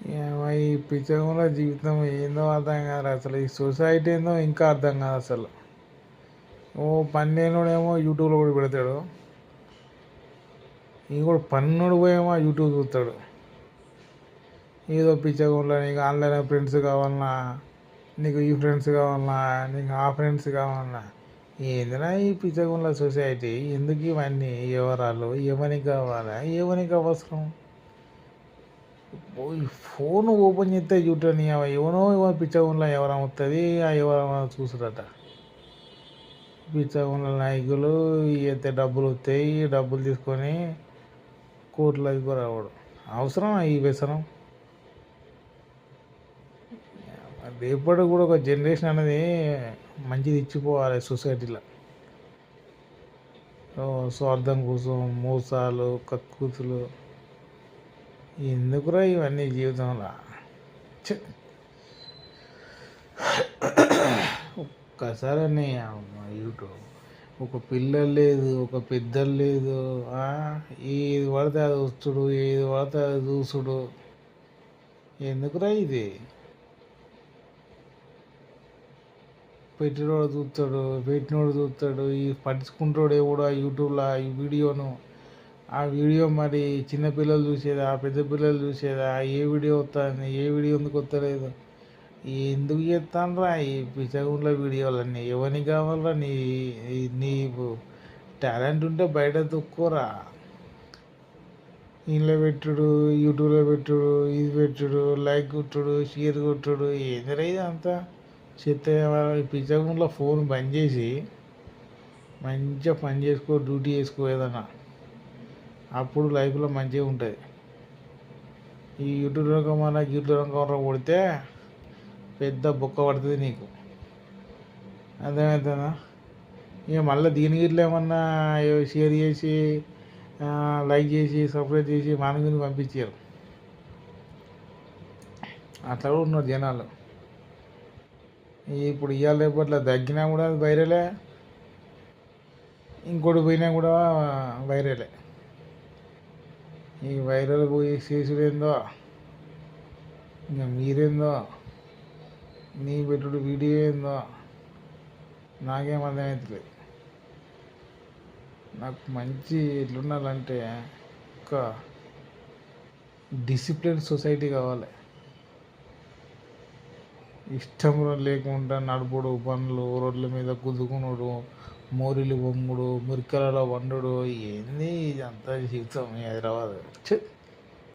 ఈ పిచ్చగుల జీవితం ఏందో అర్థం కాదు అసలు. ఈ సొసైటీ ఏందో ఇంకా అర్థం కాదు అసలు. ఓ పన్నెండుడేమో యూట్యూబ్లో కూడా పెడతాడు, ఇంకోటి పన్నుడు పోయేమో యూట్యూబ్ చూస్తాడు. ఏదో పిచ్చగుండా నీకు ఆన్లైన్ ఫ్రెండ్స్ కావాలన్నా, నీకు ఈ ఫ్రెండ్స్ కావాలన్నా, నీకు ఆ ఫ్రెండ్స్ కావాలన్నా. ఏందినా ఈ పిచ్చగుండ్ల సొసైటీ? ఎందుకు ఇవన్నీ వివరాలు? ఎవరికి కావాలా? ఎవరికి అవసరం? ఫోన్ ఓపెన్ చేస్తే చూడని ఎవనో పిచ్చగుండ్ల ఎవరం వస్తుంది, ఆ ఎవరం చూసుడట. పిచ్చగుండ్ల నాయకులు అయితే డబ్బులు వస్తాయి, డబ్బులు తీసుకొని కోట్లకి రావడం అవసరం ఈ వ్యసనం. రేపటి కూడా ఒక జనరేషన్ అనేది మంచిది ఇచ్చిపోవాలి సొసైటీలో. స్వార్థం కోసం మోసాలు, కక్కుతులు, ఎందుకురా ఇవన్నీ జీవితంలో? ఒక్కసారి యూట్యూబ్ ఒక పిల్లలు లేదు, ఒక పెద్దలు లేదు, ఏది పడితే అది వస్తుడు, ఏది పడితే అది చూసుడు. ఎందుకురా ఇది? పెట్టినోడు చూస్తాడు, పెట్టినోడు చూస్తాడు, ఈ పట్టించుకుంటాడు ఎవడు ఆ యూట్యూబ్లో ఈ వీడియోను. ఆ వీడియో మరి చిన్నపిల్లలు చూసేదా, పెద్ద పిల్లలు చూసేదా, ఏ వీడియో వస్తుంది, ఏ వీడియో ఎందుకు వస్తలేదు, ఎందుకు చేస్తానరా ఈ పిచ్చగుండ్ల వీడియోలన్నీ? ఎవరికి కావాలరా? నీ టాలెంట్ ఉంటే బయట తొక్కురా. ఇంట్లో పెట్టుడు, యూట్యూబ్లో పెట్టుడు, ఇది పెట్టుడు, లైక్ కొట్టుడు, షేర్ కొట్టుడు, ఏందిరా ఇది అంతా? చెత్త పిచ్చగుండ్ల ఫోన్ బంద్ చేసి మంచిగా పని చేసుకో, డ్యూటీ చేసుకో ఏదన్నా. అప్పుడు లైఫ్లో మంచిగా ఉంటుంది. ఈ యూట్యూబ్ రంగం కొడితే పెద్ద బొక్క పడుతుంది నీకు, అర్థమవుతుందా? ఇక మళ్ళీ దీనికి ఇట్లా ఏమన్నా షేర్ చేసి, లైక్ చేసి, సబ్స్క్రైబ్ చేసి మనకి పంపించారు. అట్లా కూడా ఉన్నారు జనాలు. ఇప్పుడు ఇవాళ రేపట్లో తగ్గినా కూడా అది వైరలే, ఇంకోటి పోయినా కూడా వైరలే. ఈ వైరల్ పోయి చేసుడేందో, ఇంకా మీరేందో, నీ పెట్టుడు వీడియో ఏందో నాకేం అర్థమవుతలేదు. నాకు మంచి ఎట్లుండాలంటే ఒక డిసిప్లిన్ సొసైటీ కావాలి. ఇష్టం లేకుండా నడుపుడు, పనులు, రోడ్ల మీద కుదుకునుడు, మోరీలు బొమ్ముడు, మురికలలో వండుడు, ఏంది ఇదంతా జీవితం హైదరాబాద్.